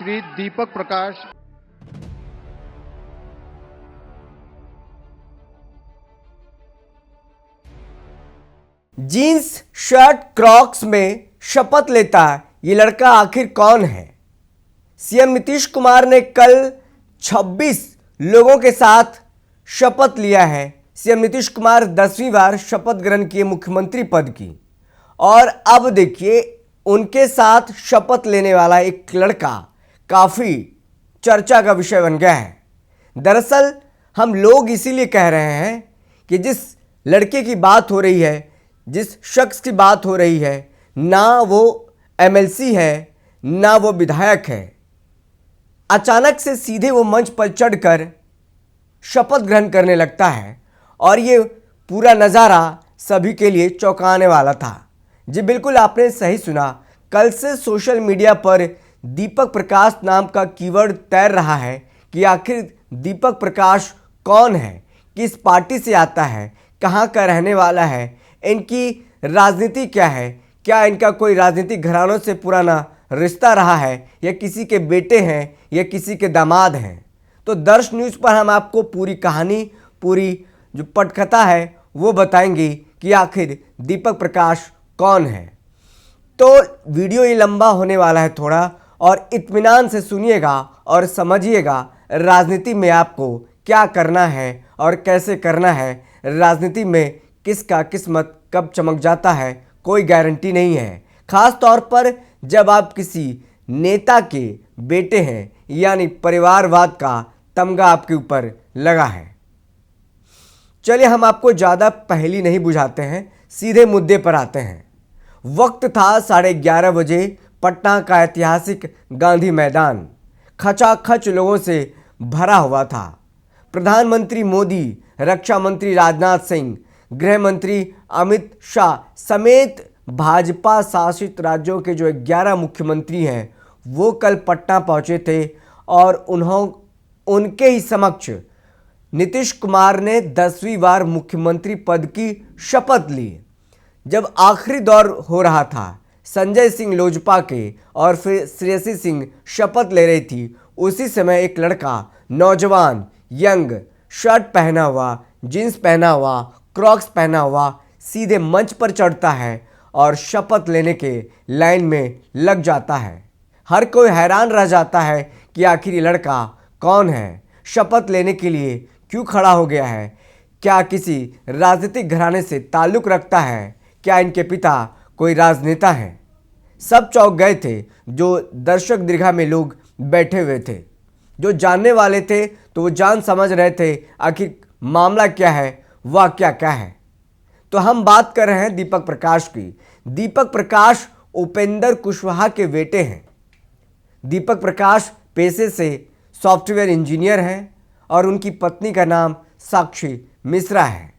Shri Deepak Prakash. Jeans shirt Crocs में शपथ लेता ये लड़का आखिर कौन है? सीएम नीतीश कुमार ने कल 26 लोगों के साथ शपथ लिया है। सीएम नीतीश कुमार 10वीं बार शपथ ग्रहण किए मुख्यमंत्री पद की, और अब देखिए उनके साथ शपथ लेने वाला एक लड़का काफ़ी चर्चा का विषय बन गया है। दरअसल हम लोग इसीलिए कह रहे हैं कि जिस लड़के की बात हो रही है, जिस शख्स की बात हो रही है, ना वो एमएलसी है ना वो विधायक है, अचानक से सीधे वो मंच पर चढ़कर शपथ ग्रहण करने लगता है और ये पूरा नज़ारा सभी के लिए चौंकाने वाला था। जी बिल्कुल, आपने सही सुना। कल से सोशल मीडिया पर दीपक प्रकाश नाम का कीवर्ड तैर रहा है कि आखिर दीपक प्रकाश कौन है, किस पार्टी से आता है, कहाँ का रहने वाला है, इनकी राजनीति क्या है, क्या इनका कोई राजनीतिक घरानों से पुराना रिश्ता रहा है, या किसी के बेटे हैं या किसी के दामाद हैं। तो दर्श न्यूज़ पर हम आपको पूरी कहानी, पूरी जो पटकथा है वो बताएंगे कि आखिर दीपक प्रकाश कौन है। तो वीडियो ये लंबा होने वाला है थोड़ा, और इत्मीनान से सुनिएगा और समझिएगा राजनीति में आपको क्या करना है और कैसे करना है। राजनीति में किसका किस्मत कब चमक जाता है कोई गारंटी नहीं है, खास तौर पर जब आप किसी नेता के बेटे हैं, यानी परिवारवाद का तमगा आपके ऊपर लगा है। चलिए हम आपको ज़्यादा पहेली नहीं बुझाते हैं, सीधे मुद्दे पर आते हैं। वक्त था 11:30 बजे, पटना का ऐतिहासिक गांधी मैदान खचाखच लोगों से भरा हुआ था। प्रधानमंत्री मोदी, रक्षा मंत्री राजनाथ सिंह, गृह मंत्री अमित शाह समेत भाजपा शासित राज्यों के जो 11 मुख्यमंत्री हैं वो कल पटना पहुंचे थे, और उनके ही समक्ष नीतीश कुमार ने 10वीं बार मुख्यमंत्री पद की शपथ ली। जब आखिरी दौर हो रहा था, संजय सिंह लोजपा के और फिर श्रेयसी सिंह शपथ ले रही थी, उसी समय एक लड़का नौजवान यंग शर्ट पहना हुआ, जीन्स पहना हुआ, क्रॉक्स पहना हुआ सीधे मंच पर चढ़ता है और शपथ लेने के लाइन में लग जाता है। हर कोई हैरान रह जाता है कि आखिर ये लड़का कौन है, शपथ लेने के लिए क्यों खड़ा हो गया है, क्या किसी राजनीतिक घराने से ताल्लुक़ रखता है, क्या इनके पिता कोई राजनेता हैं। सब चौंक गए थे। जो दर्शक दीर्घा में लोग बैठे हुए थे, जो जानने वाले थे तो वो जान समझ रहे थे आखिर मामला क्या है, वह क्या क्या है। तो हम बात कर रहे हैं दीपक प्रकाश की। दीपक प्रकाश उपेंद्र कुशवाहा के बेटे हैं। दीपक प्रकाश पेशे से सॉफ्टवेयर इंजीनियर हैं और उनकी पत्नी का नाम साक्षी मिश्रा है।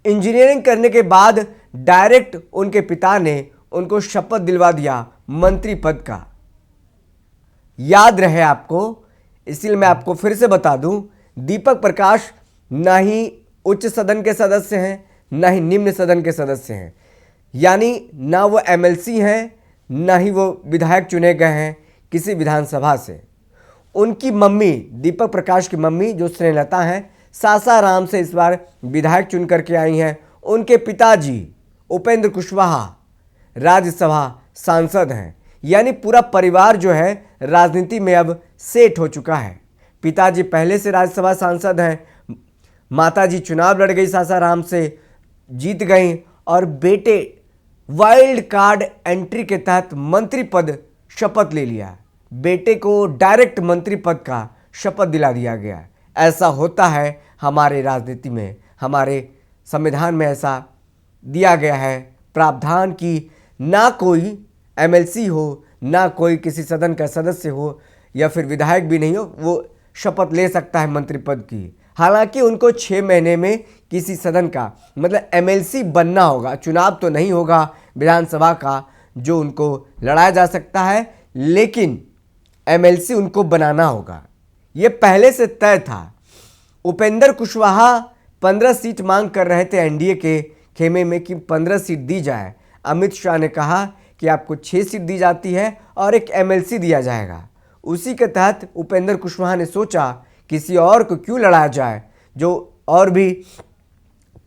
इंजीनियरिंग करने के बाद डायरेक्ट उनके पिता ने उनको शपथ दिलवा दिया मंत्री पद का। याद रहे आपको, इसलिए मैं आपको फिर से बता दूं, दीपक प्रकाश ना ही उच्च सदन के सदस्य हैं ना ही निम्न सदन के सदस्य हैं, यानी ना वो एमएलसी हैं ना ही वो विधायक चुने गए हैं किसी विधानसभा से। उनकी मम्मी, दीपक प्रकाश की मम्मी जो स्नेहलता हैं, सासाराम से इस बार विधायक चुन करके आई हैं। उनके पिताजी उपेंद्र कुशवाहा राज्यसभा सांसद हैं, यानी पूरा परिवार जो है राजनीति में अब सेट हो चुका है। पिताजी पहले से राज्यसभा सांसद हैं, माताजी चुनाव लड़ गई सासाराम से, जीत गई, और बेटे वाइल्ड कार्ड एंट्री के तहत मंत्री पद शपथ ले लिया। बेटे को डायरेक्ट मंत्री पद का शपथ दिला दिया गया। ऐसा होता है हमारे राजनीति में, हमारे संविधान में ऐसा दिया गया है प्रावधान कि ना कोई एमएलसी हो, ना कोई किसी सदन का सदस्य हो या फिर विधायक भी नहीं हो, वो शपथ ले सकता है मंत्री पद की। हालांकि उनको 6 महीने में किसी सदन का मतलब एमएलसी बनना होगा, चुनाव तो नहीं होगा विधानसभा का जो उनको लड़ाया जा सकता है, लेकिन एमएलसी उनको बनाना होगा। ये पहले से तय था। उपेंद्र कुशवाहा 15 सीट मांग कर रहे थे एनडीए के खेमे में कि 15 सीट दी जाए। अमित शाह ने कहा कि आपको 6 सीट दी जाती है और एक एमएलसी दिया जाएगा। उसी के तहत उपेंद्र कुशवाहा ने सोचा किसी और को क्यों लड़ाया जाए, जो और भी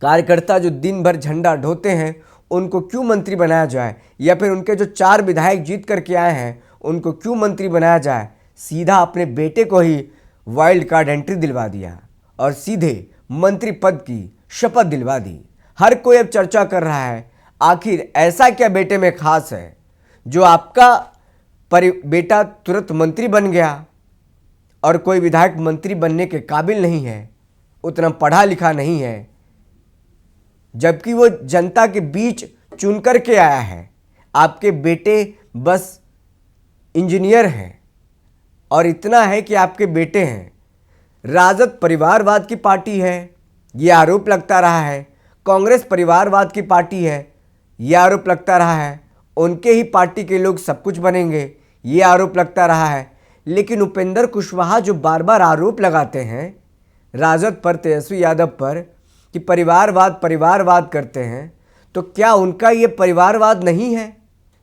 कार्यकर्ता जो दिन भर झंडा ढोते हैं उनको क्यों मंत्री बनाया जाए, या फिर उनके जो 4 विधायक जीत करके आए हैं उनको क्यों मंत्री बनाया जाए। सीधा अपने बेटे को ही वाइल्ड कार्ड एंट्री दिलवा दिया और सीधे मंत्री पद की शपथ दिलवा दी। हर कोई अब चर्चा कर रहा है आखिर ऐसा क्या बेटे में खास है जो आपका बेटा तुरंत मंत्री बन गया और कोई विधायक मंत्री बनने के काबिल नहीं है, उतना पढ़ा लिखा नहीं है, जबकि वो जनता के बीच चुन करके आया है। आपके बेटे बस इंजीनियर हैं और इतना है कि आपके बेटे हैं। राजद परिवारवाद की पार्टी है, ये आरोप लगता रहा है। कांग्रेस परिवारवाद की पार्टी है, ये आरोप लगता रहा है। उनके ही पार्टी के लोग सब कुछ बनेंगे, ये आरोप लगता रहा है। लेकिन उपेंद्र कुशवाहा जो बार बार आरोप लगाते हैं राजद पर, तेजस्वी यादव पर कि परिवारवाद करते हैं, तो क्या उनका ये परिवारवाद नहीं है?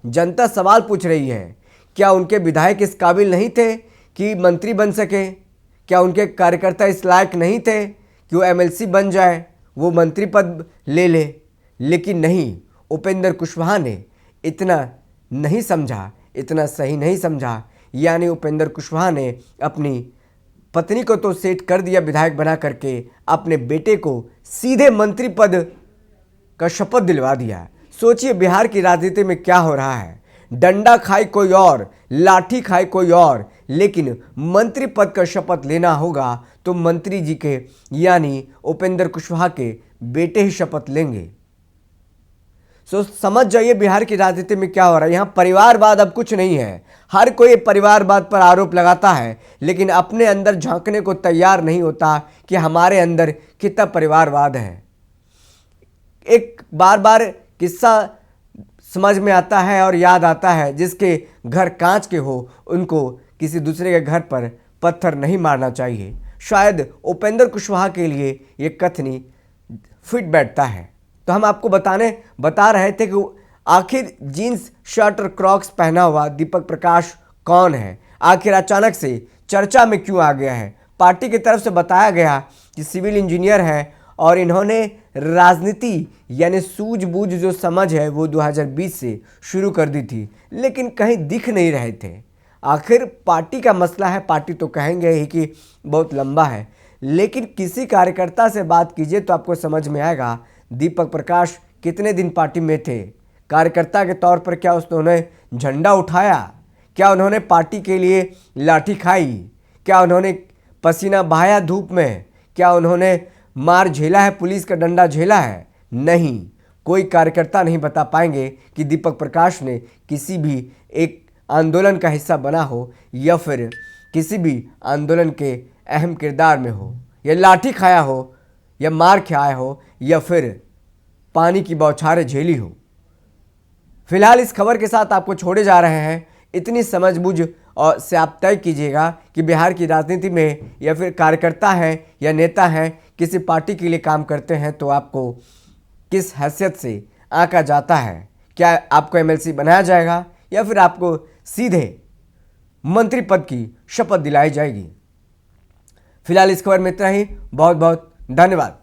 जनता सवाल पूछ रही है, क्या उनके विधायक इस काबिल नहीं थे कि मंत्री बन सके? क्या उनके कार्यकर्ता इस लायक नहीं थे कि वो एमएलसी बन जाए, वो मंत्री पद ले ले? लेकिन नहीं, उपेंद्र कुशवाहा ने इतना नहीं समझा, इतना सही नहीं समझा। यानी उपेंद्र कुशवाहा ने अपनी पत्नी को तो सेट कर दिया विधायक बना करके, अपने बेटे को सीधे मंत्री पद का शपथ दिलवा दिया। सोचिए बिहार की राजनीति में क्या हो रहा है। डंडा खाए कोई और, लाठी खाए कोई और, लेकिन मंत्री पद का शपथ लेना होगा तो मंत्री जी के यानी उपेंद्र कुशवाहा के बेटे ही शपथ लेंगे। समझ जाइए बिहार की राजनीति में क्या हो रहा है। यहाँ परिवारवाद अब कुछ नहीं है। हर कोई परिवारवाद पर आरोप लगाता है, लेकिन अपने अंदर झांकने को तैयार नहीं होता कि हमारे अंदर कितना परिवारवाद है। एक बार बार किस्सा समझ में आता है और याद आता है, जिसके घर कांच के हो उनको किसी दूसरे के घर पर पत्थर नहीं मारना चाहिए। शायद उपेंद्र कुशवाहा के लिए ये कथनी फिट बैठता है। तो हम आपको बता रहे थे कि आखिर जीन्स शर्ट और क्रॉक्स पहना हुआ दीपक प्रकाश कौन है, आखिर अचानक से चर्चा में क्यों आ गया है। पार्टी की तरफ से बताया गया कि सिविल इंजीनियर है और इन्होंने राजनीति यानी सूझबूझ जो समझ है वो 2020 से शुरू कर दी थी, लेकिन कहीं दिख नहीं रहे थे। आखिर पार्टी का मसला है, पार्टी तो कहेंगे ही कि बहुत लंबा है, लेकिन किसी कार्यकर्ता से बात कीजिए तो आपको समझ में आएगा दीपक प्रकाश कितने दिन पार्टी में थे। कार्यकर्ता के तौर पर क्या उन्होंने झंडा उठाया? क्या उन्होंने पार्टी के लिए लाठी खाई? क्या उन्होंने पसीना बहाया धूप में? क्या उन्होंने मार झेला है, पुलिस का डंडा झेला है? नहीं, कोई कार्यकर्ता नहीं बता पाएंगे कि दीपक प्रकाश ने किसी भी एक आंदोलन का हिस्सा बना हो या फिर किसी भी आंदोलन के अहम किरदार में हो, या लाठी खाया हो, या मार खाया हो, या फिर पानी की बौछारें झेली हो। फिलहाल इस खबर के साथ आपको छोड़े जा रहे हैं। इतनी समझबूझ और से आप तय कीजिएगा कि बिहार की राजनीति में या फिर कार्यकर्ता हैं या नेता हैं, किसी पार्टी के लिए काम करते हैं तो आपको किस हैसियत से आंका जाता है। क्या आपको एमएलसी बनाया जाएगा या फिर आपको सीधे मंत्री पद की शपथ दिलाई जाएगी। फिलहाल इस खबर में इतना ही। बहुत बहुत धन्यवाद।